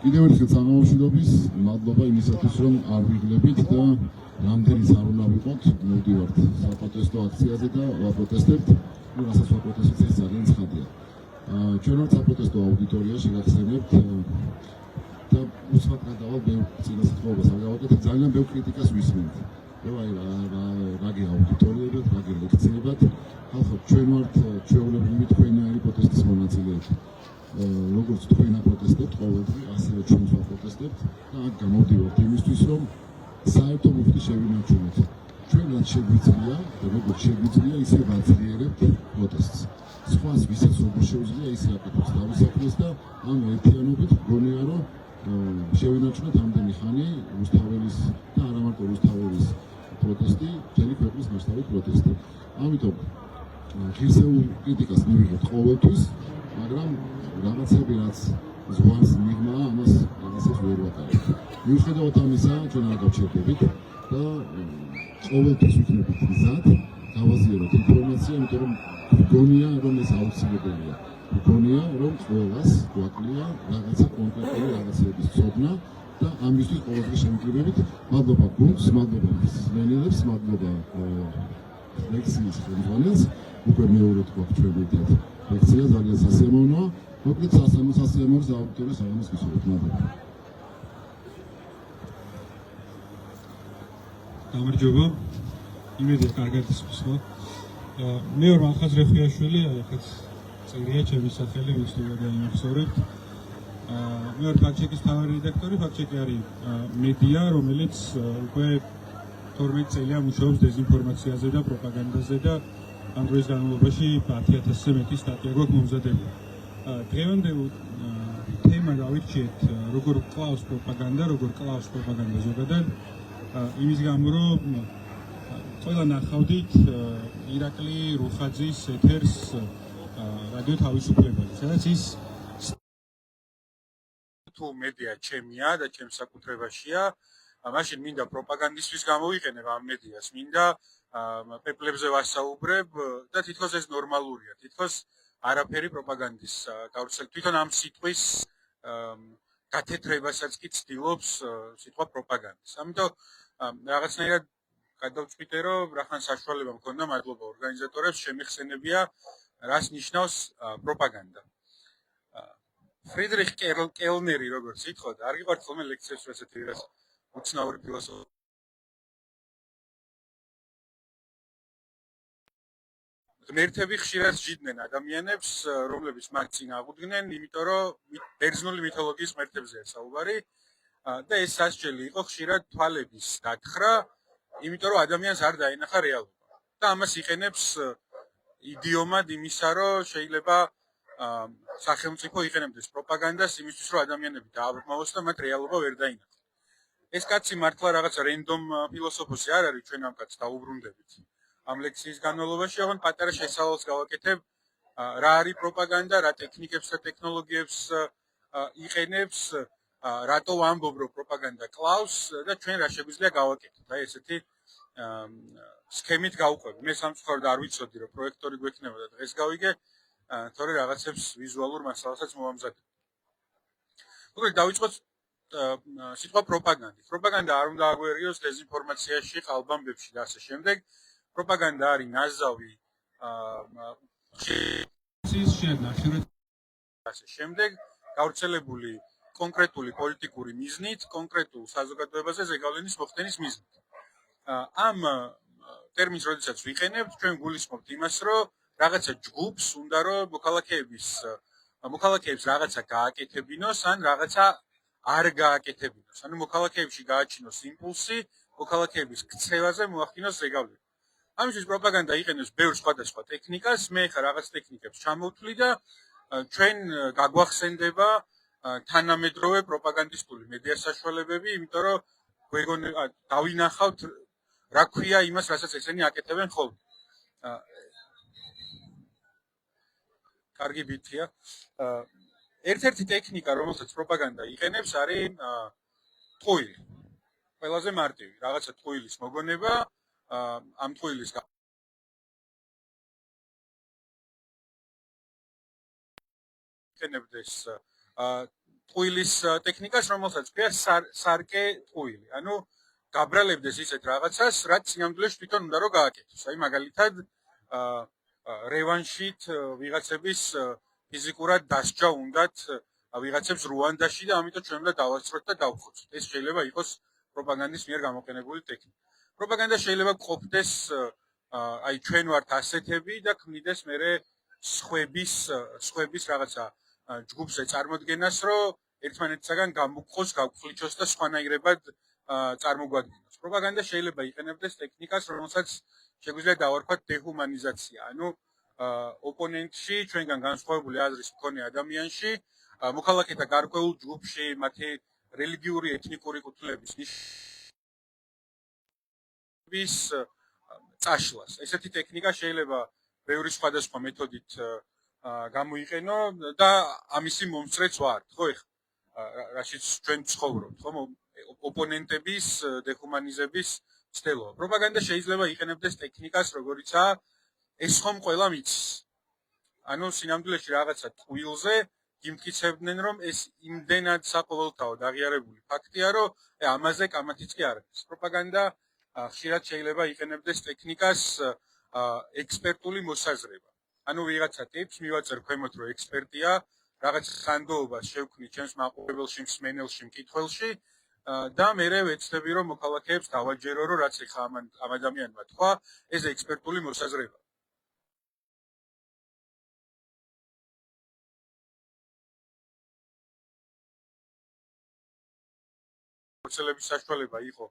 კიდევ ერთხელ სამომშვიდობის მადლობა იმისათვის, რომ არ ვიღლებით და რამდენიც არ უნდა ვიყოთ, მოვდივართ საპროტესტო აქციაზე და ვაპროტესტებთ, რასაც ვაპროტესტებთ, ეს ძალიან ცხადია. ჩვენ ვართ საპროტესტო აუდიტორია, შეგახსენებთ და უცბად გადავალ ბევრ წინასწარმეტყველებას არ გავაკეთებ, ძალიან ბევრ კრიტიკას ვისმენთ. აი რაგი აუდიტორიებად, რაგი ლექციებად, ხალხო, ჩვენ ვართ ჩვეულებრივი თქვენაერი პროტესტის მონაწილეები. როგორც თქვენ აპროტესტებთ ყოველდღე, ასევე ჩვენც ვაპროტესტებთ და აქ გამოვდივართ იმისთვის, რომ საერთო მუხტი შევინარჩუნოთ. ჩვენ რაც შეგვიძლია და როგორც შეგვიძლია, ისე ვაძლიერებთ პროტესტს. სხვას ვისაც როგორ შეუძლია, ისე აკეთებს თავისაფრეს და ამ ერთიანობით გონია, რომ შევინარჩუნოთ ამდენი ხანი რუსთაველის და არა მარტო რუსთაველის პროტესტი, მთელი ქვეყნის მასშტაბით პროტესტი. ამიტომ ღირსეულ კრიტიკას მივიღებთ ყოველთვის, მაგრამ რაღაცები რაც ზღვარს მიღმა, ამას რაღაცას ვერ ვატარებთ. მიუხედავად ამისა, ჩვენ არ გავჩერდებით და ყოველთვის ვიქნებით მზად, გავაზიაროთ ინფორმაცია, იმიტომ რომ გონია, რომ ეს აუცილებელია. გონია, რომ ყველას გვაკლია რაღაცა კონკრეტული რაღაცების ცოდნა და ამისთვის ყოველდღე შემიძლებით. მადლობა გუნდს, მადლობა მსმენელებს, მადლობა ლექციის ხელმძღვანელს. უკვე მეორედ გვაქვს ჩვენ ერთად ლექცია, ძალიან სასიამოვნოა. მოკლედ სასიამოვნოს აუდიტორიას აღამას გისურვებთ. მადლობა. გამარჯობა. იმედია კარგად ისმის. მე ვარ მალხაზ რეხვიაშვილი, ახლა წერია ჩემი სახელი, ვის თუ გადაინახსოვრებთ. მე ვარ ფაქტჩეკის მთავარი რედაქტორი, ფაქტჩეკი არის მედია, რომელიც უკვე 12 წელია მუშაობს დეზინფორმაციაზე და პროპაგანდაზე და ამ დროის განმავლობაში 10,000-ზე მეტი სტატია გვაქვს მომზადებული. დღევანდელ თემა დავირჩიეთ როგორ კლავს პროპაგანდა, როგორ კლავს პროპაგანდა ზოგადად. იმის გამო რომ ყველა ნახავდით ირაკლი რუხაძის ეთერს რადიო თავისუფლებაზე, სადაც ის თუ მედია ჩემია და ჩემს საკუთრებაშია, მაშინ მინდა პროპაგანდისთვის გამოვიყენებ ამ მედიას, მინდა პეპლებზე ვასაუბრებ და თითქოს ეს ნორმალურია, თითქოს არაფერი პროპაგანდის გავრცელებით. თვითონ ამ სიტყვის გათეთრებასაც კი ცდილობს სიტყვა პროპაგანდის. ამიტომ რაღაცნაირად გადავწყვიტე, რომ რახან საშუალება მქონდა, მადლობა ორგანიზატორებს, შემიხსენებია, რას ნიშნავს პროპაგანდა. ფრიდრიხ კელნერი, როგორც ითხოვდა, არ გიყვართ ხოლმე ლექციებს, ესეთი რაღაც უცნაური ფილოსოფია. ღმერთები ხშირად სჯიდნენ ადამიანებს, რომლებიც მათ წინ აღუდგნენ, იმიტომ რომ ბერძნული მითოლოგიის ღმერთებზეა საუბარი და ეს სასჯელი იყო ხშირად თვალების დათხრა, იმიტომ რომ ადამიანს არ დაენახა რეალობა. და ამას იყენებს იდიომად იმისა, რომ შეიძლება სახელმწიფო იყენებდეს პროპაგანდას იმისთვის, რომ ადამიანები დააბრმავოს და მათ რეალობა ვერ დაინახონ. ეს კაცი მართლა რაღაც რენდომ ფილოსოფოსი არ არის, ჩვენ ამ კაცს დაუბრუნდებით. ამ ლექციის განმავლობაში აღარ პატარა შესავალს გავაკეთებ, რა არის პროპაგანდა, რა ტექნიკებს და ტექნოლოგიებს იყენებს, რატო ვამბობ, რომ პროპაგანდა კლავს და ჩვენ რა შეგვიძლია გავაკეთოთ. აი ესეთი სქემით გავყვები. მე სამწუხაროდ არ ვიცოდი, რომ პროექტორი გვექნება და დღეს გავიგე, თორე რაღაცებს ვიზუალურ მასალასაც მოვამზადებ. მოკლედ დავიწყოთ სიტყვა პროპაგანდა. პროპაგანდა არ უნდა აგვერიოს დეზინფორმაციაში, ყალბამბებში და ასე შემდეგ. პროპაგანდა არის ნაზავი ასე შემდეგ გავრცელებული კონკრეტული პოლიტიკური მიზნით, კონკრეტულ საზოგადოებაზე ზეგავლენის მოხდენის მიზნით. ამ ტერმინს როდესაც ვიყენებთ, ჩვენ გულისხმობთ იმას, რომ რაღაცა ჯგუფს უნდა რომ მოქალაქეებს რაღაცა გააკეთებინოს, ან რაღაცა არ გააკეთებინოს. ანუ მოქალაქეებში გააჩინოს იმპულსი, მოქალაქეების ქცევაზე მოახდინოს ზეგავლენა. ამისთვის პროპაგანდა იყენებს ბევრ სხვადასხვა ტექნიკას, მე ხა რაღაც ტექნიკებს ჩამოვთვლი და ჩვენ გაგვახსენდება თანამედროვე პროპაგანდისტული მედია საშუალებები, იმიტომ რომ დავინახავთ რა ქვია იმას, რასაც ესენი აკეთებენ ხოლმე. კარგი ბითია. ერთ-ერთი ტექნიკა, რომელსაც პროპაგანდა იყენებს, არის ტყუილი. ყველაზე მარტივი, რაღაცა ტყუილის მოგონება, ამ ტყუილის იყენებდეს ტყუილის ტექნიკას, რომელსაც ქვია სარკე ტყუილი. ანუ გაბრალებდეს ისეთ რაღაცას, რაც სინამდვილეში თვითონ უნდა რომ გააკეთოს. აი მაგალითად რევანშით ვიღაცების ფიზიკურად დასჯა უნდათ ვიღაცებს რუანდაში და ამიტომ ჩვენ უნდა დავასწროთ და დავხოცოთ. ეს შეიძლება იყოს პროპაგანდის მიერ გამოყენებული ტექნიკა. პროპაგანდა შეიძლება ყოფდეს აი ჩვენ ვართ ასეთები და ქმნიდეს მერე სხვების რაღაცა ჯგუფზე წარმოდგენას, რომ ერთმანეთისაგან გამოგყოს, გავხლიჩოს და სხვანაირებად წარმოგვადგინოს. პროპაგანდა შეიძლება იყენებდეს ტექნიკას, რომელსაც შეგვიძლია დავარქვათ დეჰუმანიზაცია. ანუ ოპონენტში ჩვენგან განსხვავებული აზრის მქონე ადამიანში მოქალაქეთა გარკვეულ ჯგუფში მათი რელიგიური ეთნიკური კუთვნილების ნიშნების წაშლას. ესეთი ტექნიკა შეიძლება ბევრი სხვადასხვა მეთოდით გამოიყენო და ამისი მომსწრეც ვართ, ხო ეხლა რაშიც ჩვენ ცხოვრობთ, ხო ოპონენტების დეჰუმანიზების ცდელობა. პროპაგანდა შეიძლება იყენებდეს ტექნიკას, როგორიცაა ეს ხომ ყველა მიცის. ანუ სინამდვილეში რაღაცა ტყუილზე იმტკიცებდნენ, რომ ეს იმდენად საყოველთაოდ აღიარებული ფაქტია, რომ ამაზე კამათიც კი არ არის. პროპაგანდა ხშირად შეიძლება იყენებდეს ტექნიკას ექსპერტული მოსაზრება. ანუ ვიღაცა ტიპს მივაწერ ქვემოთ, რომ ექსპერტია, რაღაც ხანდოობას შევქმნი ჩემს მაყურებელში, მსმენელში, მკითხველში და მერე ვეცდები, რომ მოქალაქეებს დავაჯერო, რომ რაც ეხა ამ ადამიანმა თქვა, ეს ექსპერტული მოსაზრება. პროცესების საშუალება იყო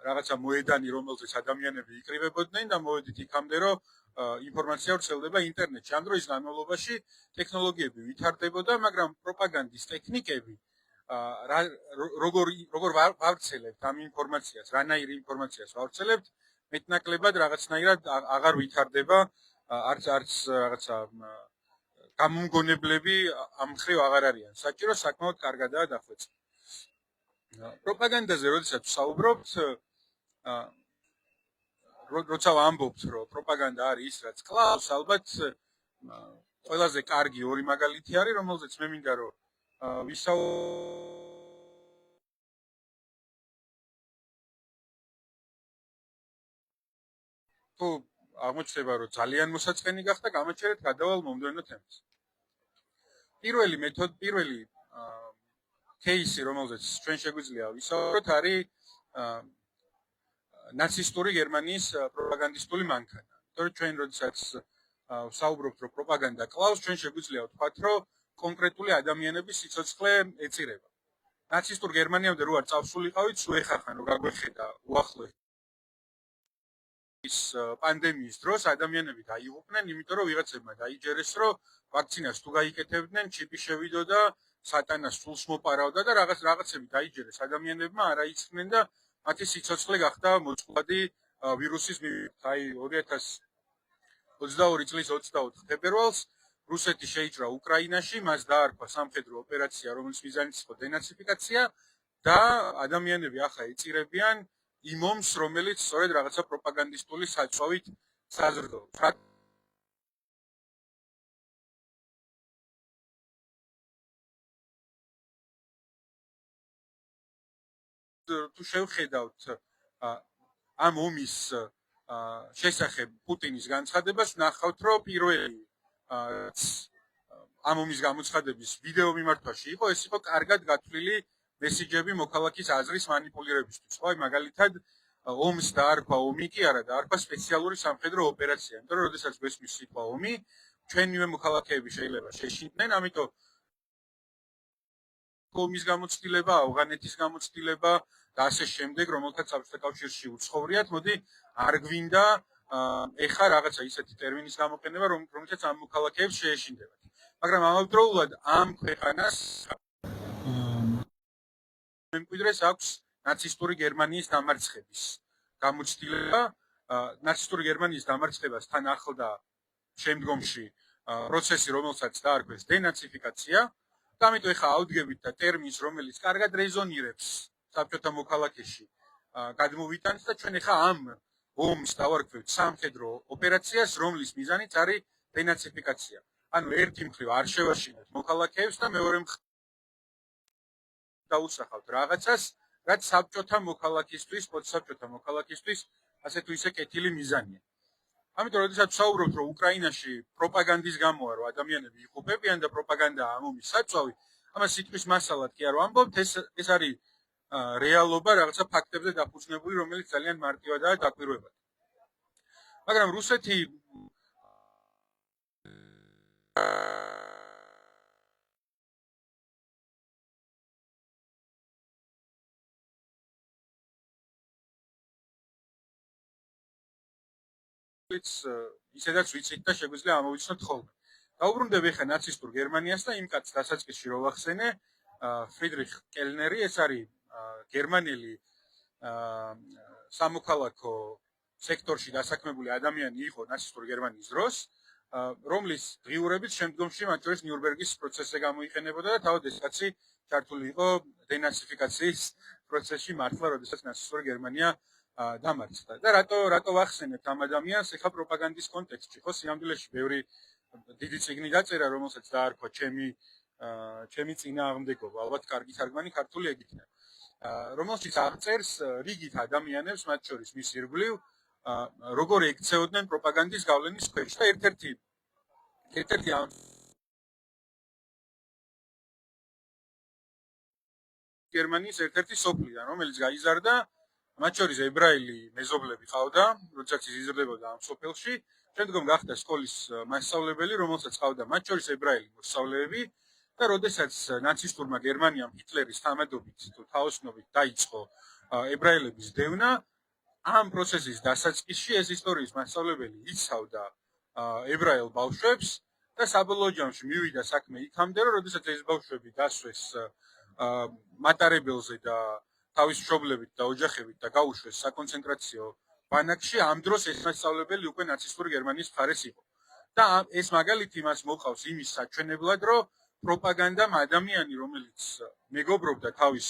რაღაცა მოედანი, რომელზეც ადამიანები იკრიბებოდნენ და მოვედით იქამდე, რომ ინფორმაცია ვრცელდება ინტერნეტში. ამ დროის განმავლობაში ტექნოლოგიები ვითარდებოდა, მაგრამ პროპაგანდის ტექნიკები როგორ ვავრცელებთ ამ ინფორმაციას, რანაირ ინფორმაციას ვავრცელებთ, მეტნაკლებად რაღაცნაირად აღარ ვითარდება, არც რაღაცა გამომგონებლები ამ მხრივ აღარ არიან საჭირო, საკმაოდ კარგადაა დახვეწილი. პროპაგანდაზე როდესაც ვსაუბრობთ, როცა ვამბობთ, რომ პროპაგანდა არის ის, რაც კლავს, ალბათ ყველაზე კარგი ორი მაგალითი არის, რომელზეც მე მინდა რომ თუ აღმოჩნდება, რომ ძალიან მოსაწყენი გახდა, გამოჩერეთ გადავალ მომდევნო თემას. პირველი кейსი, რომელზეც ჩვენ შეგვიძლია ვისაუბროთ, არის ნაცისტური გერმანიის პროპაგანდისტული მანქანა. თორე ჩვენ როდესაც ვსაუბრობთ, რომ პროპაგანდა კლავს, ჩვენ შეგვიძლია ვთქვათ, რომ კონკრეტული ადამიანების სიცოცხლე ეწირება. ნაცისტურ გერმანიამდე რო არ წავსულიყავით, სულ ეხახან რომ გაგვეხედა უახლოეს ის პანდემიის დროს ადამიანები დაიღუპნენ, იმიტომ რომ ვიღაცებმა დაიჯერეს, რომ ვაქცინას თუ გაიკეთებდნენ, ჩიპი შევიდოდა, სატანას სულს მოპარავდა და რაღაცები დაიჯერეს ადამიანებმა, არ აიწყდნენ და მათი სიცოცხლე გახდა მოწყვლადი ვირუსის მიმართ. აი 2022 წლის 24 თებერვალს რუსეთი შეიჭრა უკრაინაში, მას დაარქვა სამხედრო ოპერაცია, რომელიც მიზანიც იყო დენაციფიკაცია და ადამიანები ახლა ეწირებიან იმ ომს, რომელიც სწორედ რაღაცა პროპაგანდისტული საწვავით საზრდოობს. თუ შევხედავთ ამ ომის შესახებ პუტინის განცხადებას, ნახავთ, რომ პირველი ამ ომის გამოცხადების ვიდეო მიმართვაში იყო, ეს იყო კარგად გათვლილი მესიჯები მოქალაქის აზრის მანიპულირებისთვის. ხო, მაგალითად, ომს დაარქვა ომი კი არა, დაარქვა სპეციალური სამხედრო ოპერაცია. იმიტომ რომ როდესაც გვესმის სიტყვა ომი, ჩვენივე მოქალაქეები შეიძლება შეშინდნენ, ამიტომ ომის გამოცდილება, ავღანეთის გამოცდილება და ასე შემდეგ, რომელთაც საბჭოთა კავშირში უცხოვრიათ, მოდი არ გვინდა ეხა რაღაცა ისეთი ტერმინის გამოყენება, რომელსაც ამ მოქალაქეებს შეეშინდებათ. მაგრამ ამავდროულად ამ ქვეყანას მემკვიდრეს აქვს ნაცისტური გერმანიის დამარცხების გამოცდილება. ნაცისტური გერმანიის დამარცხებასთან ახლდა შემდგომში პროცესი, რომელსაც დაარქვეს დენაციფიკაცია. და ამიტომ ეხა ავდგებით და ტერმინს, რომელიც კარგად რეზონირებს საბჭოთა მოქალაქეში, გადმოვიტანთ და ჩვენ ეხა ამ ომს დავარქვევთ სამხედრო ოპერაციას, რომლის მიზანიც არის დენაციფიკაცია. ანუ ერთი მხრივ არ შევაშინოთ მოქალაქეებს და მეორე მხრივ დაუსახავთ რაღაცას, რაც საბჭოთა მოქალაქისთვის, პოსტსაბჭოთა მოქალაქისთვის ასე თუ ისე კეთილი მიზანია. ამიტომ როდესაც ვსაუბრობთ, რომ უკრაინაში პროპაგანდის გამოა, რომ ადამიანები იღუპებიან და პროპაგანდა ამ ომის საწვავი, ამას სიტყვის მასალად კი არ ვამბობთ, ეს არის რეალობა, რაღაცა ფაქტებზე დაფუძნებული, რომელიც ძალიან მარტივადაა დაკვირვებადი. მაგრამ რუსეთი ისედაც ვიცით და შეგვიძლია ამოვიცნოთ ხოლმე. დაუბრუნდები ახლა ნაცისტურ გერმანიას და იმ კაცს დასაწყისში რო ვახსენე, ფრიდრიხ კელნერი, ეს არის გერმანელი სამოქალაქო სექტორში დასაქმებული ადამიანი იყო ნაცისტური გერმანიის დროს, რომლის ღიურებით შემდგომში მათ შორის ნიურნბერგის პროცესზე გამოიყენებოდა და თავად ეს კაცი ჩართული იყო დენაციფიკაციის პროცესში მართლა, როდესაც ნაცისტური გერმანია დამარცხდა. და რატო ვახსენებთ ამ ადამიანს ახლა პროპაგანდის კონტექსტში, ხო, სიამდილეში ბევრი დიდი წიგნი დაწერა, რომელსაც დაარქვა ჩემი წინააღმდეგობა, ალბათ კარგი თარგმანი ქართული ეგითია. რომელშიც აღწერს რიგით ადამიანებს, მათ შორის მის ირგვლივ, როგორ ექცეოდნენ პროპაგანდის გავლენის ქვეშ და ერთ-ერთი გერმანიის ერთ-ერთი სოფლიდან, რომელიც გაიზარდა, მათ შორის ებრაელი მეზობლები ყავდა, როდესაც ის იზრდებოდა ამ სოფელში, შემდგომ გახდა სკოლის მასწავლებელი, რომელსაც ყავდა მათ შორის ებრაელი მოსწავლეები და როდესაც ნაცისტურმა გერმანიამ ჰიტლერის თანამედობით თუ თაოსნობით დაიწყო ებრაელების დევნა, ამ პროცესის დასაწყისში ეს ისტორიის მასწავლებელი იცავდა ებრაელ ბავშვებს და საბოლოო ჯამში მივიდა საქმე იქამდე, რომ როდესაც ეს ბავშვები დასვეს მატარებელზე და თავის მშობლებით და ოჯახებით და გაუშვეს საკონცენტრაციო ბანაკში, ამ დროს ეს მასწავლებელი უკვე ნაცისტური გერმანიის მხარეს იყო. და ეს მაგალითი მას მოყავს იმის საჩვენებლად, რომ პროპაგანდამ ადამიანი, რომელიც მეგობრობდა თავის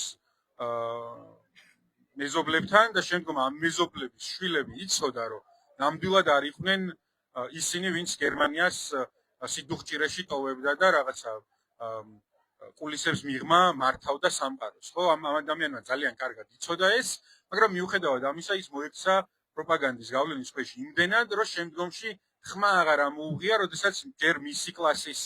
მეზობლებთან და შემდგომ ამ მეზობლების შვილები იცოდა, რომ ნამდვილად არ იყვნენ ისინი, ვინც გერმანიას სიდუხჭირეში ტოვებდა და რაღაცა კულისებს მიღმა მართავდა სამყაროს. ხო, ამ ადამიანმა ძალიან კარგად იცოდა ეს, მაგრამ მიუხედავად ამისა ის მოექცა პროპაგანდის გავლენის ქვეშ იმდენად, რომ შემდგომში ხმა აღარ ამოუღია, როდესაც ჯერ მისი კლასის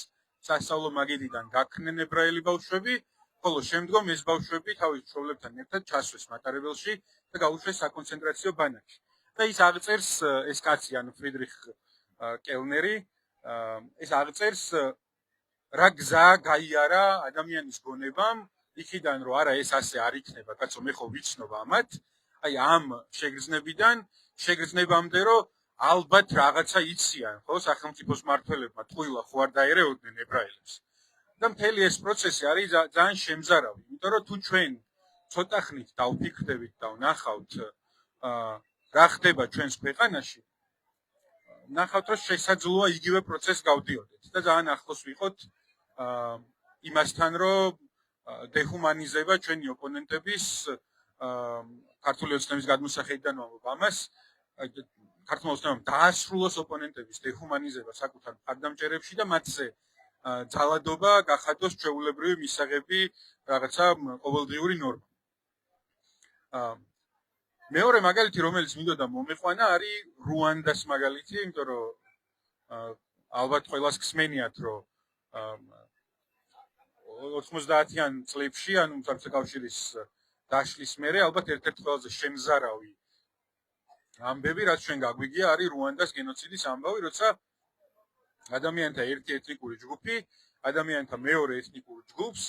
სასწავლო მაგიდიდან გაქრნენ ებრაელი ბავშვები, ხოლო შემდგომ ეს ბავშვები თავის მშობლებთან ერთად ჩასვეს მატარებელში და გაუშვეს საკონცენტრაციო ბანაკში. და ის აღწერს ეს კაცი, ანუ ფრიდრიხ კელნერი, ეს აღწერს რა გზა გაიარა ადამიანის გონებამ, იქიდან რომ არა ეს ასე არ იქნება, კაცო მე ხო ვიცნობ ამათ, აი ამ შეგრძნებამდე რომ ალბათ რაღაცა იციან, ხო, სახელმწიფოს მმართველებმა ტყუილა ხო არ დაერეოდნენ ებრაელებს. და მთელი ეს პროცესი არის ძალიან შემზარავი, იმიტომ რომ თუ ჩვენ ცოტა ხნით დავფიქრდებით და ვნახავთ რა ხდება ჩვენს ქვეყანაში, ვნახავთ რომ შესაძლოა იგივე პროცესს გავდიოდეთ და ძალიან ახლოს ვიყოთ იმასთან, რომ დეჰუმანიზება ჩვენი ოპონენტების ქართული ოცნების გადმოსახედიდან ვამბობ ამას, ქართულ ოცნებამ დაასრულოს ოპონენტების დეჰუმანიზება საკუთარ მხარდამჭერებში და მათზე ძალადობა გახადოს ჩვეულებრივი მისაღები რაღაცა ყოველდღიური ნორმა. მეორე მაგალითი, რომელიც მინდოდა მომეყვანა, არის რუანდას მაგალითი, იმიტომ რომ ალბათ ყველას გსმენიათ, რომ 90-იან წლებში, ანუ საბჭოთა კავშირის დაშლის მერე, ალბათ ერთ-ერთი ყველაზე შემზარავი ამბები, რაც ჩვენ გაგვიგია, არის რუანდას გენოციდის ამბავი, როცა ადამიანთა ერთი ეთნიკური ჯგუფი, ადამიანთა მეორე ეთნიკურ ჯგუფს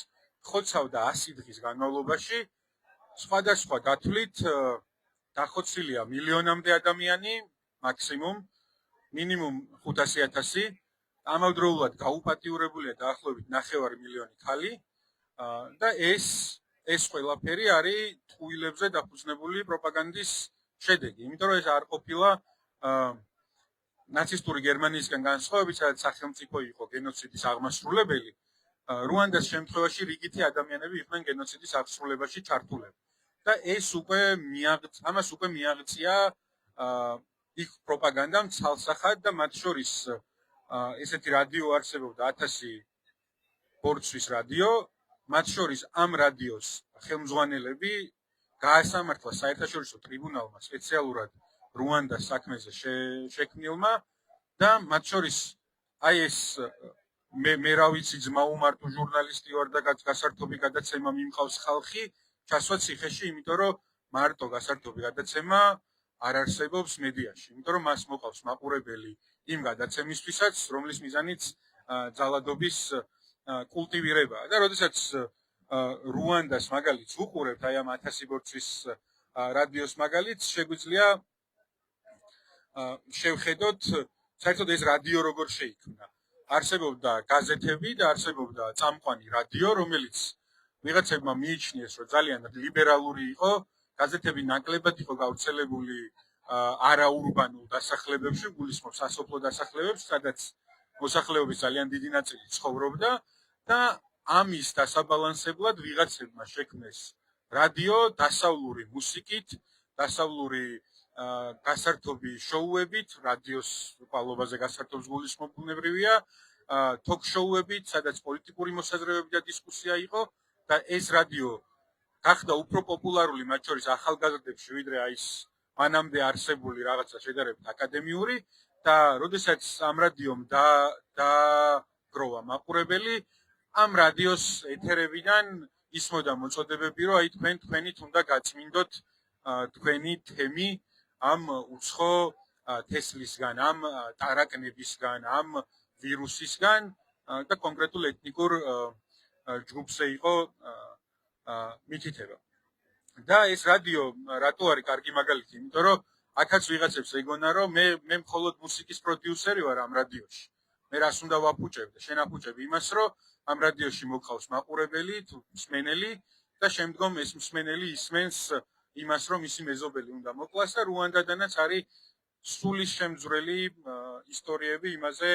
ხოცავდა 100 დღის განმავლობაში, სხვადასხვა დათვლით დახოცილია მილიონამდე ადამიანი, მაქსიმუმ, მინიმუმ 500,000, ამავდროულად გაუპატიურებულია დაახლოებით 9 მილიონი ქალი და ეს ყველაფერი არის ტყუილებზე დაფუძნებული პროპაგანდის შედეგი, იმიტომ რომ ეს არ ყოფილა ნაცისტური გერმანიისგან განსხვავებით, სადაც სახელმწიფო იყო გენოციდის აღმასრულებელი, რუანდას შემთხვევაში რიგითი ადამიანები იყვნენ გენოციდის აღსრულებაში ჩართულები. და ამას უკვე მიაღწია იქ პროპაგანდამ ცალსახად და მათ შორის ესეთი რადიო არსებობდა 1000 ბორცვის რადიო, მათ შორის ამ რადიოს ხელმძღვანელები გაასამართლა საერთაშორისო ტრიბუნალმა სპეციალურად რუანდას საქმეზე შექმნილმა და მათ შორის აი ეს მე რა ვიცი ძმა უმარტო ჟურნალისტი ვარ და გასართობი გადაცემა მიმყავს ხალხი ჩასვა ციხეში, იმიტომ რომ მარტო გასართობი გადაცემა არ არსებობს მედიაში, იმიტომ რომ მას მოყავს მაყურებელი იმ გადაცემისთვისაც, რომლის მიზანიც ძალადობის კულტივირებაა და როდესაც რუანდას მაგალითს უყურებთ, აი ამ 1000 ბორცვის რადიოს მაგალითს, შეგვიძლია შევხედოთ საერთოდ ეს რადიო როგორ შეიქმნა. არსებობდა გაზეთები და არსებობდა წამყვანი რადიო, რომელიც ვიღაცებმა მიიჩნიეს, რომ ძალიან ლიბერალური იყო, გაზეთები ნაკლებად იყო გავრცელებული არაურბანულ დასახლებებში, გულისხმობს სასოფლო დასახლებებს, სადაც მოსახლეობის ძალიან დიდი ნაწილი ცხოვრობდა და ამის დასაბალანსებლად ვიღაცებმა შექმნეს რადიო დასავლური მუსიკით, დასავლური გასართობი შოუებით, რადიოს ყვალობაზე გასართობს გულისხმობ ბუნებრივია, თოქ-შოუებით, სადაც პოლიტიკური მოსაზრებები და დისკუსია იყო და ეს რადიო გახდა უფრო პოპულარული მათ შორის ახალგაზრდებში, ვიდრე აი ეს მანამდე არსებული რაღაცა შედარებით აკადემიური და როდესაც ამ რადიომ დააგროვა მაყურებელი, ამ რადიოს ეთერებიდან ისმოდა მოწოდებები, რომ აი თქვენით უნდა გაწმინდოთ თქვენი თემი ამ უცხო თესლისგან, ამ ტარაკნებისგან, ამ ვირუსისგან და კონკრეტულ ეთნიკურ ჯგუფზე იყო მითითება. და ეს რადიო რატო არის კარგი მაგალითი? იმიტომ რომ აქაც ვიღაცებს ეგონა, რომ მე მხოლოდ მუსიკის პროდიუსერი ვარ ამ რადიოში. მე რას უნდა ვაფუჭებდე? შენ აფუჭებ იმას, რომ ამ რადიოში მოყავს მაყურებელი, მსმენელი და შემდგომ ეს მსმენელი ისმენს იმას, რომ მისი მეზობელი უნდა მოკლას და რუანდადანაც არის სულისშემძვრელი ისტორიები იმაზე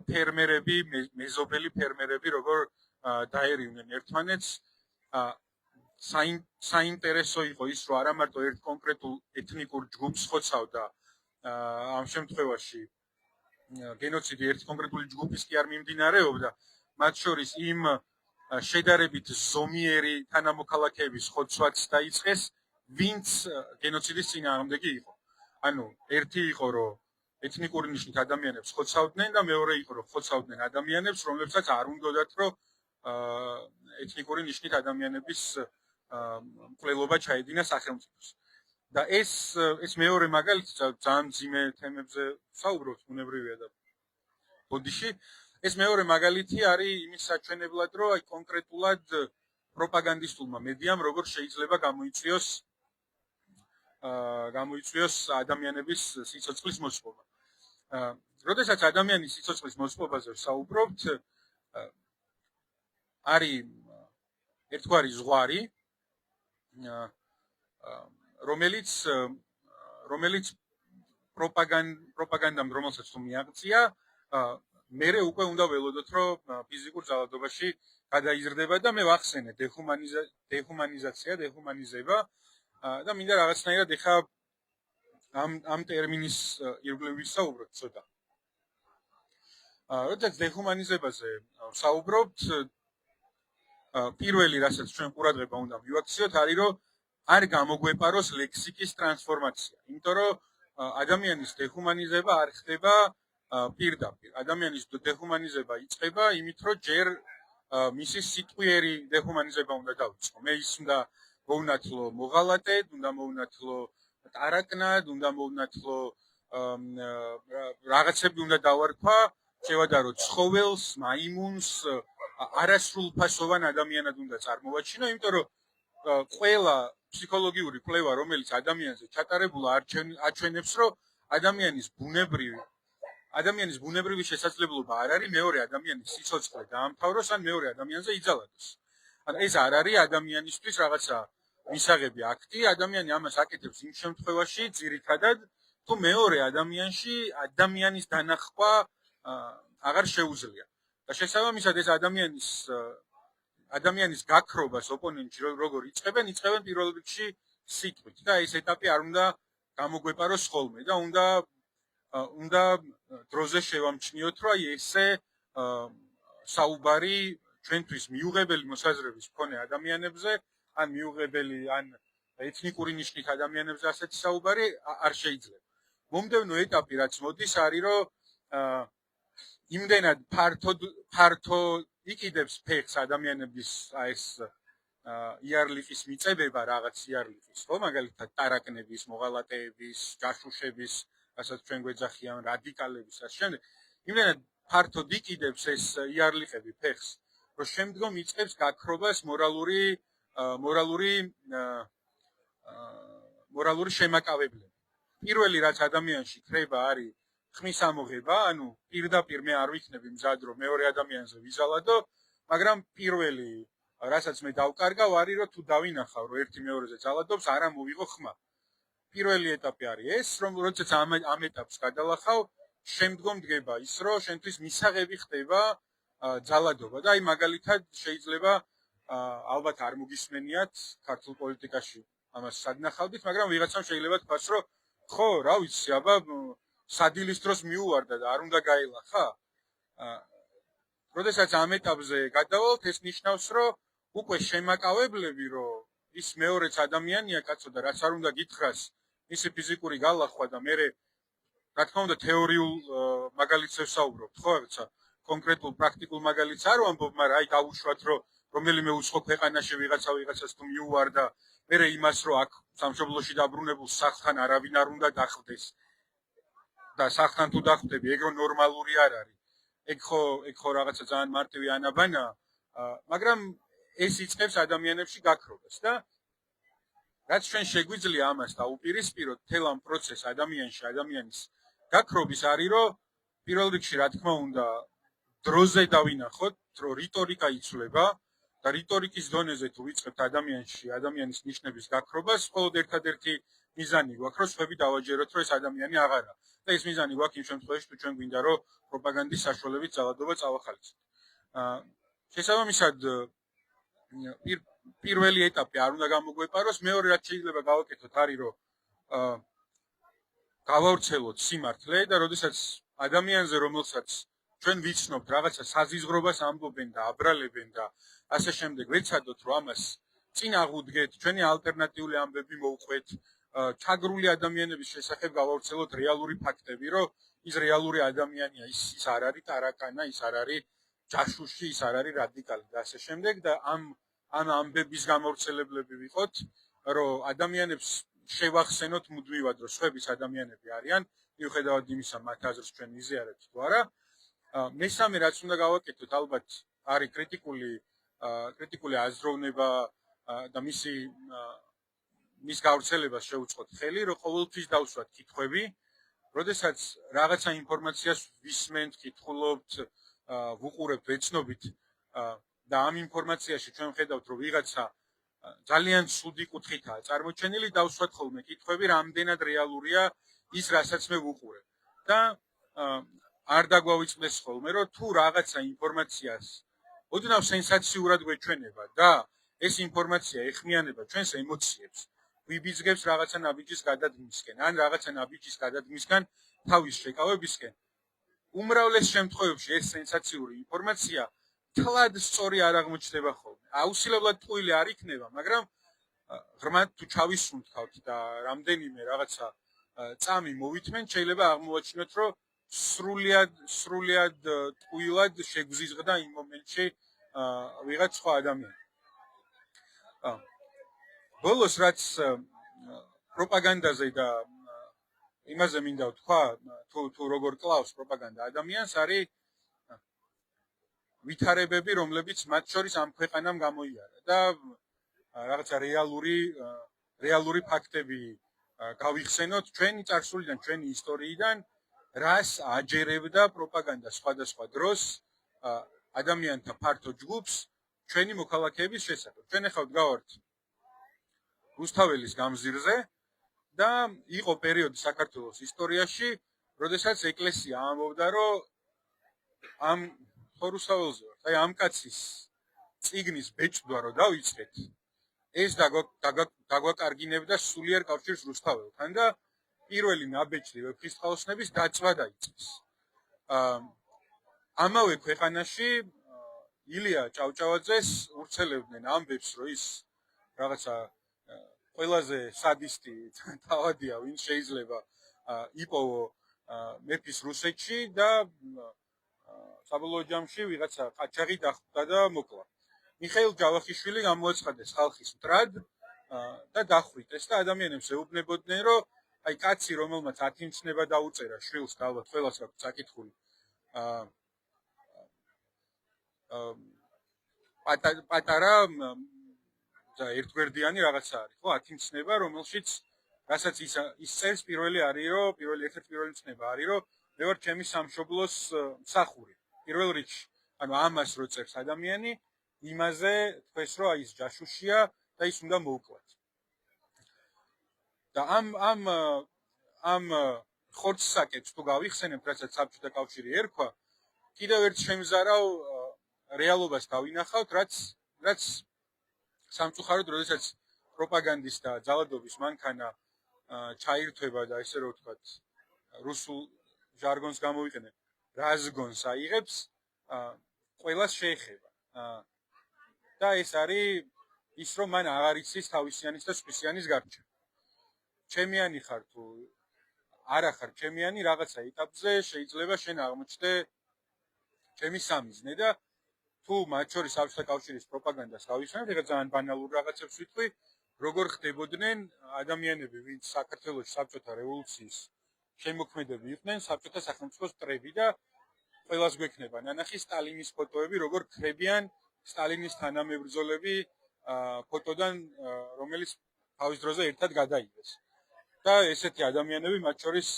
ფერმერები, მეზობელი ფერმერები როგორ დაერივნენ ერთმანეთს. საინტერესო იყო ის, რომ არა მარტო ერთ კონკრეტულ ეთნიკურ ჯგუფს ხოცავდა ამ შემთხვევაში გენოციდი ერთ კონკრეტული ჯგუფის კი არ მიმდინარეობდა, მათ შორის იმ შედარებით ზომიერი თანამოქალაქეების ხოცვაც დაიწყეს, ვინც გენოციდის წინააღმდეგი იყო. ანუ ერთი იყო, რომ ეთნიკური ნიშნით ადამიანებს ხოცავდნენ და მეორე იყო, რომ ხოცავდნენ ადამიანებს, რომლებსაც არ უნდათ, რომ ეთნიკური ნიშნით ადამიანების მკვლელობა ჩაედინა სახელმწიფოს. და ეს მეორე მაგალითი ძალიან მძიმე თემებზე საუბრობთ ბუნებრივია და ბოდიში. ეს მეორე მაგალითი არის იმის საჩვენებლად, რომ აი კონკრეტულად პროპაგანდისტულმა მედიამ როგორ შეიძლება გამოიწვიოს ადამიანების სიცოცხლის მოსპობა. როდესაც ადამიანის სიცოცხლის მოსპობაზე საუბრობთ, არის ერთგვარი ზღვარი, რომელიც პროპაგანდამ რომელსაც თუ მიაღწია, მერე უკვე უნდა ველოდოთ, რომ ფიზიკურ ძალადობაში გადაიზრდება და მე ვახსენე დეჰუმანიზება და მინდა რაღაცნაირად ეხა ამ ტერმინის ირგვლივ ვისაუბროთ ცოტა. როდესაც დეჰუმანიზებაზე საუბრობთ, პირველი რასაც ჩვენ ყურადღება უნდა მივაქციოთ, არის რომ არ გამოგვეპაროს ლექსიკის ტრანსფორმაცია. იმიტომ რომ ადამიანის დეჰუმანიზება არ ხდება პირდაპირ. ადამიანის დეჰუმანიზება იწყება იმით, რომ ჯერ მისი სიტყვიერი დეჰუმანიზება უნდა დავიწყო. მე ის უნდა მოუნათლო მოღალატედ, უნდა მოუნათლო ტარაკნად, უნდა მოუნათლო რაღაცები უნდა დავარქვა, შევადარო ცხოველს, მაიმუნს, არასრულფასოვან ადამიანად უნდა წარმოვაჩინო, იმიტომ რომ ყველა ფსიქოლოგიური კვლევა, რომელიც ადამიანზე ჩატარებულა, აჩვენებს, რომ ადამიანის ბუნებრივი შესაძლებლობა არ არის მეორე ადამიანის სიცოცხლე დაამთავროს ან მეორე ადამიანზე იძალადოს. ან ეს არ არის ადამიანისთვის რაღაცა მისაღები აქტი, ადამიანი ამას აკეთებს იმ შემთხვევაში, ძირითადად, თუ მეორე ადამიანში ადამიანის დანახვა აღარ შეუძლია. და შესაბამისად ეს ადამიანის გაქრობას ოპონენტში როგორ იწყებენ პირველ რიგში სიტყვით და ეს ეტაპი არ უნდა გამოგვეპაროს ხოლმე და უნდა დროზე შევამჩნიოთ, რომ აი ესე საუბარი ჩვენთვის მიუღებელი მოსაზრების მქონე ადამიანებზე, ან მიუღებელი, ან ეთნიკური ნიშნით ადამიანებზე ასეთი საუბარი არ შეიძლება. მომდევნო ეტაპი რაც მოდის არის რომ იმდენად ფართო იყიდებს ფეხს ადამიანების ეს იარლიყის მიწებება რაღაც იარლიყის, ხო, მაგალითად ტარაკნების, მოღალატეების, ჯაშუშების, რასაც ჩვენ გვეძახიან რადიკალების ასე შემდეგ. იმდენად ფართოდ იყიდებს ეს იარლიყები ფეხს, რომ შემდგომ იწყებს გაქრობას მორალური შემაკავებლები. პირველი რაც ადამიანში ქრება არის ხმის ამოღება, ანუ პირდაპირ მე არ ვიქნები მზად რომ მეორე ადამიანზე ვიზალადო, მაგრამ პირველი რასაც მე დავკარგავ არის რომ თუ დავინახავ რომ ერთი მეორეზე ძალადობს, არა მოვიღო ხმა. პირველი ეტაპი არის ეს, რომ როდესაც ამ ეტაპს გადალახავ, შემდგომ დგება ის, რომ შენთვის მისაღები ხდება ძალადობა და აი მაგალითად შეიძლება ალბათ არ მოგისმენიათ ქართულ პოლიტიკაში ამას სადნახავდით, მაგრამ ვიღაცამ შეიძლება თქვას, რომ ხო, რა ვიცი, აბა სადილის დროს მიუვარდა და არ უნდა გაელახა. როდესაც ამ ეტაპზე გადავალთ, ეს ნიშნავს, რომ უკვე შემაკავებლები, რომ ის მეორეც ადამიანია, კაცო და რაც არ უნდა გითხრას, მისი ფიზიკური გალახვა და მე რა თქმა უნდა თეორიულ მაგალითს ვსაუბრობთ, ხო, რაღაცა კონკრეტულ პრაქტიკულ მაგალითს არ ვამბობ, მაგრამ აი დავუშვათ, რომ რომელიმე უცხო ქვეყანაში ვიღაცას თუ მიუვარდა, მე იმას რომ აქ სამშობლოში დაბრუნებულ სახლთან არავინ არ უნდა დახვდეს და სახლთან თუ დახვდები, ეგ რო ნორმალური არ არის. ეგ ხო რაღაცა ძალიან მარტივი ანაბანა, მაგრამ ეს იწყებს ადამიანებში გაქრობას და რაც ჩვენ შეგვიძლია ამას დაუპირისპიროთ თელ ამ პროცესს ადამიანის გაქრობის არის რომ პირველ რიგში რა თქმა უნდა დროზე დავინახოთ რომ რიტორიკა იცვლება და რიტორიკის დონეზე თუ ვიწყებთ ადამიანის ნიშნების გაქრობას, მხოლოდ ერთადერთი მიზანი გვაქვს რომ სხვები დავაჯეროთ რომ ეს ადამიანი აღარა და ეს მიზანი გვაქვს იმ შემთხვევაში თუ ჩვენ გვინდა რომ პროპაგანდის საშუალებით ძალადობა წავახალისოთ. შესაბამისად პირველი ეტაპი არ უნდა გამოგვეპაროს, მეორე რაც შეიძლება გავაკეთოთ არის რომ გავავრცელოთ სიმართლე და როდესაც ადამიანზე რომელსაც ჩვენ ვიცნობთ რაღაცა საზიზღრობას ამბობენ და აბრალებენ და ასე შემდეგ ვეცადოთ რომ ამას წინ აღუდგეთ, ჩვენი ალტერნატიული ამბები მოვყვეთ, ჩაგრული ადამიანების შესახებ გავავრცელოთ რეალური ფაქტები, რომ ის რეალური ადამიანია, ის არ არის ტარაკანა, ის არ არის ჯაშუში, ის არ არის რადიკალი და ასე შემდეგ და ამ ამბების გამავრცელებლები ვიყოთ, რომ ადამიანებს შევახსენოთ მუდმივად, რომ სხვების ადამიანები არიან, მიუხედავად იმისა, მათ აზრს ჩვენ იზიარებთ თუ არა. მესამე რაც უნდა გავაკეთოთ, ალბათ არის კრიტიკული აზროვნება და მის გავრცელებას შევუწყოთ ხელი, რომ ყოველთვის დავსვათ კითხვები, როდესაც რაღაცა ინფორმაციას ვისმენთ, კითხულობთ, ვუყურებთ, ვეცნობით და ამ ინფორმაციაში ჩვენ ვხედავთ, რომ ვიღაცა ძალიან ცუდი კუთხითაა წარმოჩენილი, დავსვათ ხოლმე კითხვები, რამდენად რეალურია ის, რასაც მე ვუყურებ. და არ დაგვავიწყდეს ხოლმე, რომ თუ რაღაცა ინფორმაციას ოდნავ სენსაციურად გვეჩვენება და ეს ინფორმაცია ეხმიანება ჩვენს ემოციებს, ვიბიძგებს რაღაცა ნაბიჯის გადადგმისკენ, ან რაღაცა ნაბიჯის გადადგმისგან თავის შეკავებისკენ. უმრავლეს შემთხვევებში ეს სენსაციური ინფორმაცია თლად სწორი არ აღმოჩნდება ხოლმე. აუცილებლად ტყუილი არ იქნება, მაგრამ ღრმად თუ ჩავისუნთქავთ და რამდენიმე რაღაცა წამი მოვითმენ, შეიძლება აღმოვაჩინოთ, რომ სრულიად ტყუილად შეგვზიზღდა იმ მომენტში ვიღაც სხვა ადამიანი. ბოლოს რაც პროპაგანდაზე და იმაზე მინდა ვთქვა, თუ როგორ კლავს პროპაგანდა ადამიანს, არის ვითარებები, რომლებიც მათ შორის ამ ქვეყანამ გამოიარა და რაღაცა რეალური ფაქტები გავიხსენოთ ჩვენი წარსულიდან, ჩვენი ისტორიიდან, რას აჯერებდა პროპაგანდა სხვადასხვა დროს ადამიანთა ფართო ჯგუფს ჩვენი მოქალაქეების შესახებ. ჩვენ ახლა ვდგავართ რუსთაველის გამზირზე და იყო პერიოდი საქართველოს ისტორიაში, როდესაც ეკლესია ამბობდა, რომ ამ რუსთაველზე ვართ, აი ამ კაცის წიგნის ბეჭდვა რო დავიწყეთ, ეს დაგვაკარგინებდა სულიერ კავშირს რუსთაველთან და პირველი ნაბეჭდი ვეფხისტყაოსნების დაწვა დაიწყეს. ამავე ქვეყანაში ილია ჭავჭავაძეს ურცელებდნენ ამბებს, რომ ის რაღაცა ყველაზე სადისტი თავადია, ვინც შეიძლება იპოვო მეფის რუსეთში და საბოლოო ჯამში ვიღაცა ყაჩაღი დახვდა და მოკლა. მიხეილ ჯავახიშვილი გამოაცხადეს ხალხის მტრად და დახვიტეს და ადამიანებს ეუბნებოდნენ, რომ აი კაცი, რომელმაც 10 მცნება დაუწერა შვილს და ალბათ ყველას აქვს საკითხული. პატარა და ერთგვერდიანი რაღაცა არის, ხო, 10 მცნება, რომელშიც რასაც ის წერს პირველი არის, რომ ერთ-ერთი პირველი მცნება არის, რომ მე ვარ ჩემი სამშობლოს მსახური. პირველ რიგში, ანუ ამას რო წერს ადამიანი, იმაზე თქვეს, რომ აი ის ჯაშუშია და ის უნდა მოუკლათ. და ამ ხორცსაკეთს თუ გავიხსენებთ, რასაც საბჭოთა კავშირი ერქვა, კიდევ ერთ შემზარავ რეალობას დავინახავთ, რაც სამწუხაროდ, როდესაც პროპაგანდის და ძალადობის მანქანა ჩაირთვება და ესე რომ ვთქვათ, რუსულ ჟარგონს გამოვიყენებ, რაზგონს აიღებს, ყველას შეეხება. და ეს არის ის, რომ მან აღარ იცის თავისიანის და სხვისიანის გარჩევა. ჩემიანი ხარ თუ არა ხარ ჩემიანი, რაღაცა ეტაპზე შეიძლება შენ აღმოჩნდე ჩემი სამიზნე და თუ მათ შორის საბჭოთა კავშირის პროპაგანდას გავიხსენებთ, ეხლა ძალიან ბანალურ რაღაცებს ვიტყვი, როგორ ხდებოდნენ ადამიანები, ვინც საქართველოს საბჭოთა რევოლუციის შემოქმედები იყვნენ, საბჭოთა სახელმწიფოს მტრები და ყველას გვექნება ნანახი სტალინის ფოტოები, როგორ ხრებიან სტალინის თანამებრძოლები ფოტოდან, რომელიც თავის დროზე ერთად გადაიღეს. და ესეთი ადამიანები მათ შორის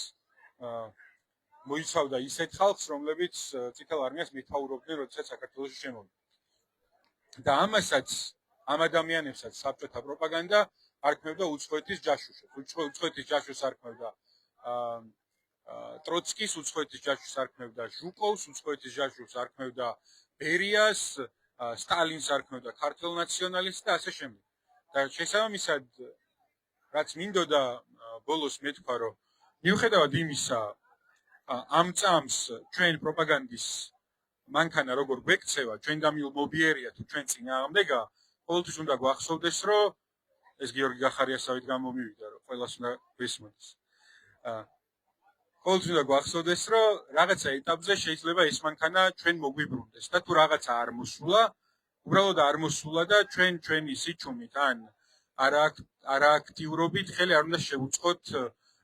მოიცავდა ისეთ ხალხს, რომლებიც წითელ არმიას მეთაურობდნენ, როდესაც საქართველოში შემოვიდა. და ამასაც ამ ადამიანებსაც საბჭოთა პროპაგანდა არქმევდა უცხოეთის ჯაშუშებს. უცხოეთის ჯაშუშს არქმევდა ტროცკის, უცხოეთის ჯაშუშს არქმევდა ჟუკოვს, უცხოეთის ჯაშუშს არქმევდა ბერიას, სტალინს არქმევდა ქართველ ნაციონალისტს და ასე შემდეგ. და შესაბამისად, რაც მინდოდა ბოლოს მეთქვა, რომ მიუხედავად იმისა, ამ წამს ჩვენ პროპაგანდის მანქანა როგორ გვექცევა, ჩვენ დამილმობიერია თუ ჩვენ წინააღმდეგა, ყოველთვის უნდა გვახსოვდეს, რომ ეს გიორგი გახარიასავით გამომივიდა, რომ ყველას უნდა გვესმოდეს. ყოველთვის უნდა გვახსოვდეს, რომ რაღაცა ეტაპზე შეიძლება ეს მანქანა ჩვენ მოგვიბრუნდეს და თუ რაღაცა არ მოსულა, უბრალოდ არ მოსულა და ჩვენი სიჩუმით ან არააქტიურობით ხელი არ უნდა შევუწყოთ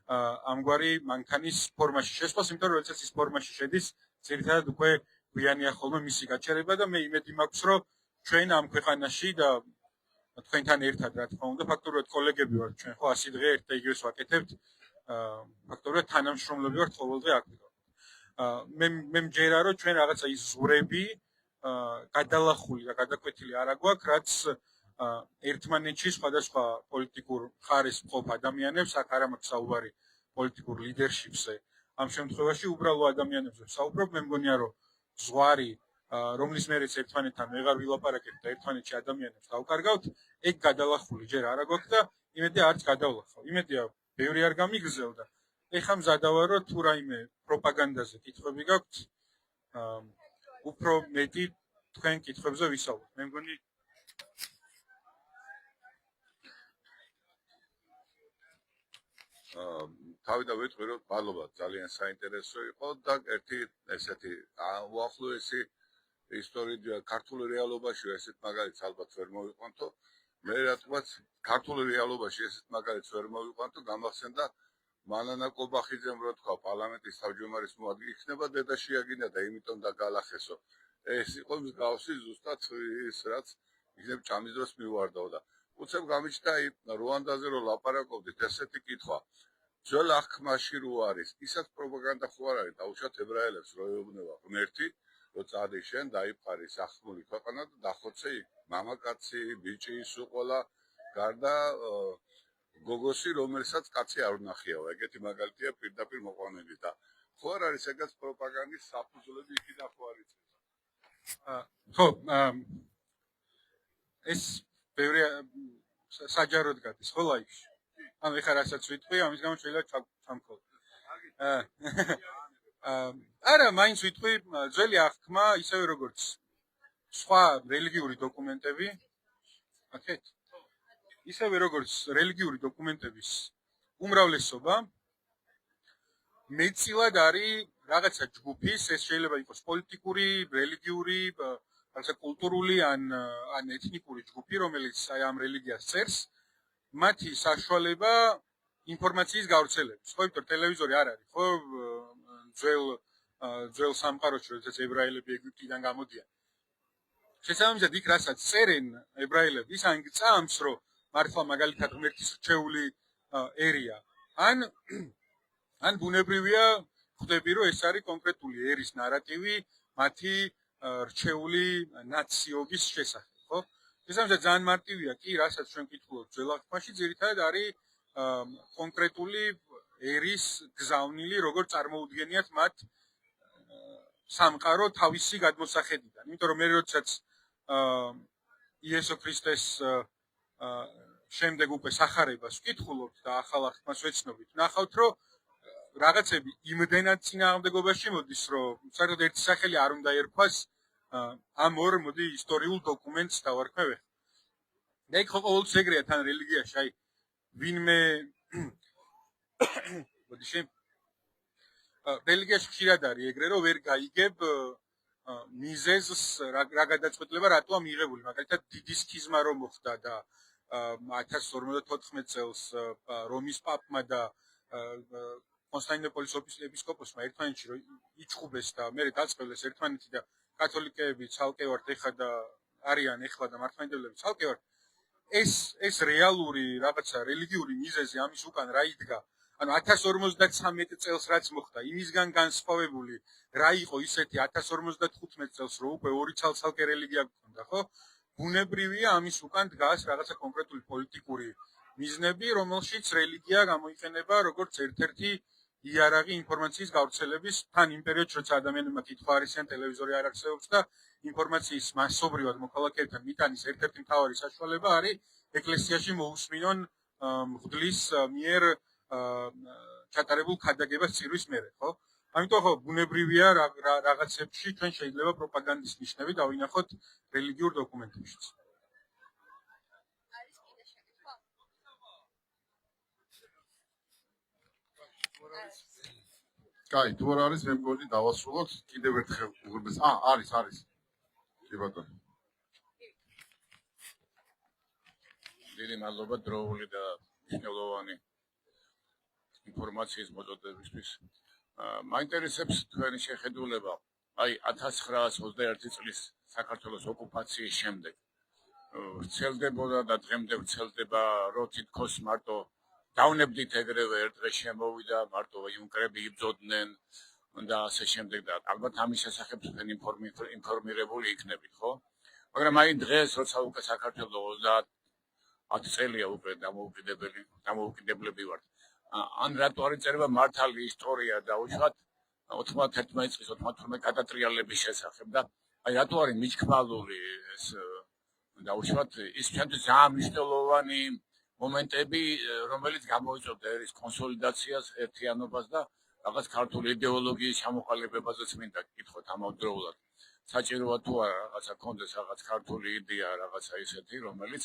ამგვარი მანქანის ფორმაში შესვლას, იმიტომ რომ როდესაც ის ფორმაში შედის, ძირითადად უკვე გვიანია ხოლმე მისი გაჩერება და მე იმედი მაქვს, რომ ჩვენ ამ ქვეყანაში და თქვენთან ერთად, რა თქმა უნდა, ფაქტობრივად კოლეგები ვართ ჩვენ, ხო, 100 დღე ერთ და იგივეს ვაკეთებთ, ფაქტობრივად თანამშრომლები ვართ ყოველდღე აქ. მე მჯერა, რომ ჩვენ რაღაცა ის ზღვრები გადალახული და გადაკვეთილი არ აგვაქვს, რაც ერთმანეთში სხვადასხვა პოლიტიკურ მხარეს მყოფ ადამიანებს აქ არ მაქვს საუბარი პოლიტიკურ ლიდერშიპზე. ამ შემთხვევაში უბრალო ადამიანებზე ვსაუბრობ, მე მგონია, რომ ზღვარი, რომლის მერეც ერთმანეთთან ვეღარ ვილაპარაკებთ და ერთმანეთში ადამიანებს დავკარგავთ, ეგ გადალახული ჯერ არ აგვაქვს და იმედია არც გადავლახავ. იმედია ბევრი არ გამიგრძელდა. ეხლა მზადა ვარ, რომ თუ რაიმე პროპაგანდაზე კითხვები გაქვთ, უფრო მეტი თქვენ კითხვებზე ვისაუბროთ. მე მგონი თავიდან ვიტყვი, რომ მადლობა, ძალიან საინტერესო იყო და ერთი ესეთი უახლოესი ისტორია ქართულ რეალობაში ესეთ მაგალითს ალბათ ვერ მოვიყვანთო. მე რატომაც ქართულ რეალობაში ესეთ მაგალითს ვერ მოვიყვანთო, გამახსენდა მანანა კობახიძემ რო თქვა პარლამენტის თავმჯდომარის მოადგილე იქნება დედა შეაგინა და იმიტომ და გალახესო. ეს იყო მსგავსი ზუსტად ის რაც იქნებ ჭამის დროს მივარდაო და უცებ გამიჩნდა რუანდაზე რო ლაპარაკობდით ესეთი კითხვა. ძველ აღქმაში რო არის, ისაც პროპაგანდა ხო არ არის, დაუშვათ ებრაელებს რო ეუბნება ღმერთი, რო წადი შენ დაიფხარი სახმული ქვეყანა და დახოცე იქ მამაკაცი, ბიჭი, სულ ყველა გარდა გოგოსი, რომელსაც კაცი არ უნახიაო. ეგეთი მაგალითია პირდაპირ მოყვანილი და ხო არ არის ეგაც პროპაგანდის საფუძვლები იქიდან ხო არ იცის? ხო, ეს ბევრი საჯაროდ გადის, ხო ლაიფში. ანუ ეხლა რასაც ვიტყვი, ამის გამო შეიძლება ჩამქოლ. არა, მაინც ვიტყვი, ძველი აღქმა, ისევე როგორც სხვა რელიგიური დოკუმენტები, აკეთ. ისევე როგორც რელიგიური დოკუმენტების უმრავლესობა მეტწილად არის რაღაცა ჯგუფის, ეს შეიძლება იყოს პოლიტიკური, რელიგიური, რაღაცა კულტურული ან ეთნიკური ჯგუფი, რომელიც აი ამ რელიგიას წერს, მათი საშუალება ინფორმაციის გავრცელების. ხო, იმიტომ ტელევიზორი არ არის, ხო, ძველ სამყაროში, როდესაც ებრაელები ეგვიპტიდან გამოდიან. შესაბამისად, იქ რასაც წერენ ებრაელები, ის ან გწამს, რომ მართლა მაგალითად ღმერთის რჩეული ერია. ან ბუნებრივია ხვდები, რომ ეს არის კონკრეტული ერის ნარატივი მათი რჩეული ნაციობის შესახებ, ხო? შესაბამისად, ძალიან მარტივია კი, რასაც ჩვენ ვკითხულობთ ძველ აღთქმაში, ძირითადად არის კონკრეტული ერის გზავნილი, როგორ წარმოუდგენიათ მათ სამყარო თავისი გადმოსახედიდან. იმიტომ რომ მე როდესაც იესო ქრისტეს შემდეგ უკვე სახარებას ვკითხულობთ და ახალ აღთქმას ვეცნობით, ნახავთ, რომ რაღაცები იმდენად წინააღმდეგობაში მოდის, რომ საერთოდ ერთი სახელი არ უნდა ერქვას ამ ორ მოდი ისტორიულ დოკუმენტს დავარქმევ. და იქ ხო ყოველთვის ეგრეა თან რელიგიაში, აი ვინმე მოდიში რელიგიაში ხშირად არის ეგრე, რომ ვერ გაიგებ მიზეზს რა გადაწყვეტილება რატოა მიღებული. მაგალითად დიდი სქიზმა რომ მოხდა და 1054 წელს რომის პაპმა და კონსტანტინოპოლის ეპისკოპოსმა ერთმანეთში რომ იჩხუბეს და მე დაწყებლეს ერთმანეთი და კათოლიკეები ცალკე ვართ ეხლა და არიან ეხლა და მართლმადიდებლები ცალკე ვართ. ეს რეალური რაღაცა რელიგიური მიზეზი ამის უკან რა იდგა? ანუ 1053 წელს რაც მოხდა, იმისგან განსხვავებული რა იყო ისეთი 1055 წელს, რომ უკვე ორი ცალ-ცალკე რელიგია გქონდა, ხო? ბუნებრივია ამის უკან დგას რაღაცა კონკრეტული პოლიტიკური მიზნები, რომელშიც რელიგია გამოიყენება როგორც ერთ-ერთი იარაღი ინფორმაციის გავრცელების, თან იმ პერიოდში, როცა ადამიანებმა კითხვა არისიან, ტელევიზორი არ არსებობს და ინფორმაციის მასობრივად მოქალაქეებთან მიტანის ერთ-ერთი მთავარი საშუალება არის ეკლესიაში მოусმინონ მღვდლის მიერ ჩატარებულ ქადაგებას წირვის მერე, ხო? ამიტომ ხო ბუნებრივია რაღაცებში ჩვენ შეიძლება პროპაგანდის ნიშნები დავინახოთ რელიგიურ დოკუმენტებშიც. კაი, თუ არ არის, მე მგონი დავასრულოთ კიდევ ერთხელ უღრმეს. არის. კი ბატონო. დიდი მადლობა დროული და მნიშვნელოვანი ინფორმაციის მოწოდებისთვის. მაინტერესებს თქვენი შეხედულება, აი 1921 წლის საქართველოს ოკუპაციის შემდეგ ვრცელდებოდა და დღემდე ვრცელდება, რომ თითქოს მარტო დავნებდით ეგრევე ერთ დღეს შემოვიდა, მარტო იუნკერები იბრძოდნენ და ასე შემდეგ და ალბათ ამის შესახებ თქვენ ინფორმირებული იქნებით, ხო? მაგრამ აი დღეს, როცა უკვე საქართველოს 30 წელია უკვე დამოუკიდებლები ვართ. ან რატო არის წერება მართალი ისტორია და უშუალოდ 91 წლის 92 გადატრიალების შესახებ და აი რატო არის მიჩქმალული ეს და უშუალოდ ის ჩვენთვის ძალიან მნიშვნელოვანი მომენტები, რომელიც გამოიწვევდა ერის კონსოლიდაციას, ერთიანობას და რაღაც ქართული იდეოლოგიის ჩამოყალიბებაზეც მინდა გკითხოთ ამავდროულად. საჭიროა თუ არა რაღაცა კონდეს რაღაც ქართული იდეა, რაღაცა ისეთი, რომელიც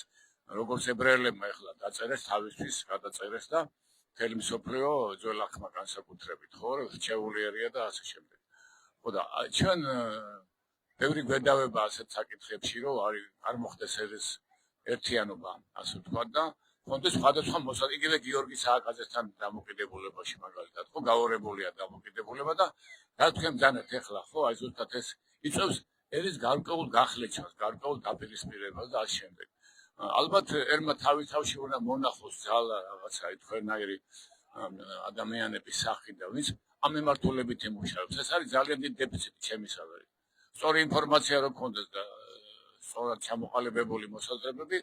როგორც ებრაელებმა ეხლა დაწერეს თავისთვის, გადაწერეს და მთელი მსოფლიო ძველ აღთქმა განსაკუთრებით, ხო, რჩეული ერია და ასე შემდეგ. ხო და ჩვენ ბევრი გვედავება ასეთ საკითხებში, რომ არ მოხდეს ეს ერთიანობა, ასე ვთქვათ და კონდეს სხვადასხვა მოსაზრება, იგივე გიორგი სააკაძესთან დამოკიდებულებაში მაგალითად, ხო, გაორებულია დამოკიდებულება და რა თქვენ ბძანეთ ეხლა, ხო, აი ზუსტად ეს იწევს ერის გარკვეულ გახლეჩას, გარკვეულ დაპირისპირებას და ასე შემდეგ. ალბათ ერმა თავი-თავში უნდა მონახოს ძალა რაღაცა თქვენაირი ადამიანების სახით და ვინც ამ მიმართულებით იმუშავებს. ეს არის ძალიან დიდი დეფიციტი ჩემისავე. სწორი ინფორმაცია რო გქონდეს და სწორად ჩამოყალიბებული მოსაზრებები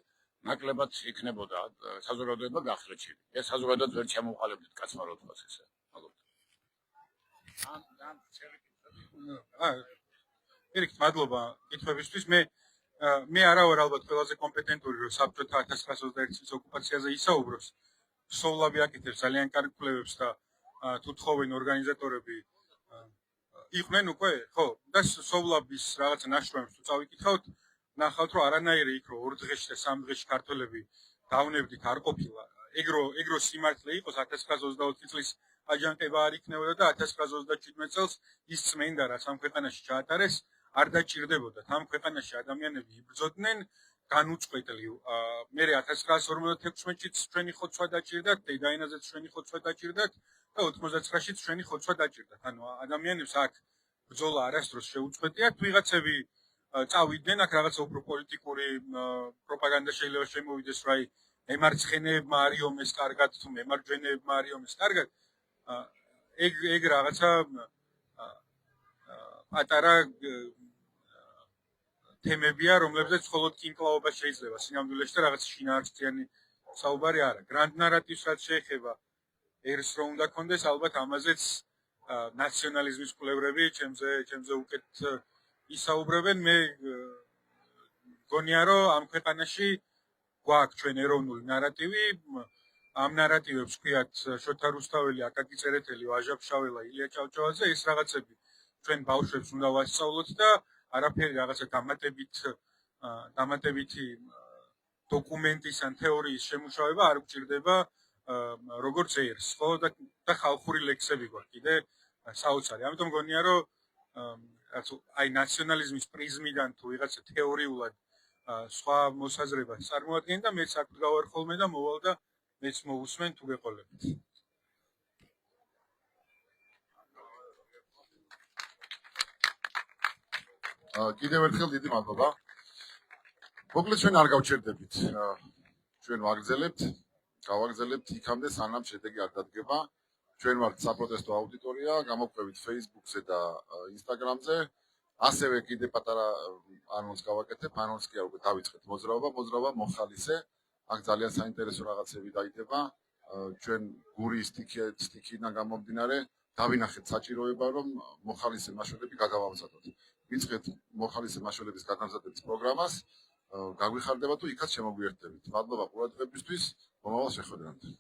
ნაკლებად იქნებოდა საზოგადოება გახლეჩილი. ეს საზოგადოებას ვერ ჩამოყალიბდით კაცმა რო თქვას ესე. მოგესალმებით. მადლობა კითხვებისთვის. მე არა ვარ ალბათ ყველაზე კომპეტენტური რომ საბჭოთა 1921 წლის ოკუპაციაზე ისაუბროს. სოვლაბი აკეთებს ძალიან კარგ კვლევებს და თუ თხოვენ ორგანიზატორები იყვნენ უკვე, ხო, და სოვლაბის რაღაცა ნაშრომებს თუ წავიკითხავთ, ნახავთ რომ არანაირი იქ რო 2 დღეში და 3 დღეში ქართველები დავნებდით არ ყოფილა. ეგრო სიმართლე იყოს 1924 წლის აჯანყება არ იქნებოდა და 1927 წელს ის წმენდა რაც ამ ქვეყანაში ჩაატარეს არ დაჭირდებოდა. ამ ქვეყანაში ადამიანები იბრძოდნენ განუწყვეტლი. მე 1956-ში ჩვენი ხოცვა დაჭირდათ, დედაენაზეც ჩვენი ხოცვა დაჭირდათ და 99-ში ჩვენი ხოცვა დაჭირდათ. ანუ ადამიანებს აქ ბრძოლა არასდროს შეუწყვეტიათ, ვიღაცები წავიდნენ აქ რაღაცა უფრო პოლიტიკური პროპაგანდა შეიძლება შემოვიდეს, რა მემარცხენეებმა არიომეს კარგად თუ მემარჯვენეებმა არიომეს კარგად. ეგ რაღაცა პატარა თემებია, რომლებზეც მხოლოდ კინკლაობა შეიძლება სინამდვილეში და რაღაც შინაარსიანი საუბარი არა. გრანდ ნარატივს რაც შეეხება ერს რომ უნდა კონდეს, ალბათ ამაზეც ნაციონალიზმის კვლევრები ჩემზე უკეთ ისაუბრებენ. მე გონია რომ ამ ქვეყანაში გვაქვს ჩვენ ეროვნული ნარატივი, ამ ნარატივებს ქვიათ შოთა რუსთაველი, აკაკი წერეთელი, ვაჟა ფშაველა, ილია ჭავჭავაძე, ეს რაღაცები ჩვენ ბავშვებს უნდა ვასწავლოთ და არაფერი რაღაცა დამატებითი დოკუმენტის ან თეორიის შემუშავება არ გვჭირდება როგორც ერს, ხო და ხალხური ლექსები გვაქვს კიდე საოცარი. ამიტომ გონია რომ აი ნაციონალიზმის პრიზმიდან თუ ვიღაცა თეორიულად სხვა მოსაზრებას წარმოადგენდა, მეც აქ გავარ ხოლმე და მოვალ და მეც მოვუსმენ თუ გეყოლებთ. კიდევ ერთხელ დიდი მადლობა. მოკლედ ჩვენ არ გავჩერდებით. ჩვენ გავაგრძელებთ იქამდე სანამ შედეგი არ დადგება. ჩვენ ვართ საპროტესტო აუდიტორია, გამოგვყევით Facebook-ზე და Instagram-ზე. ასევე კიდე პატარა ანონს გავაკეთებ, ანონს კი უკვე დავიწყეთ მოძრაობა მოხალისე. აქ ძალიან საინტერესო რაღაცები დაიდება. ჩვენ გურის სტიქიდან გამომდინარე დავინახეთ საჭიროება, რომ მოხალისე მაშველები გაგავამზადოთ. ვიწყეთ მოხალისე მაშველების გაგამზადების პროგრამას, გაგვიხარდება თუ იქაც შემოგვიერთდებით. მადლობა ყურადღებისთვის, მომავალ შეხვედრამდე.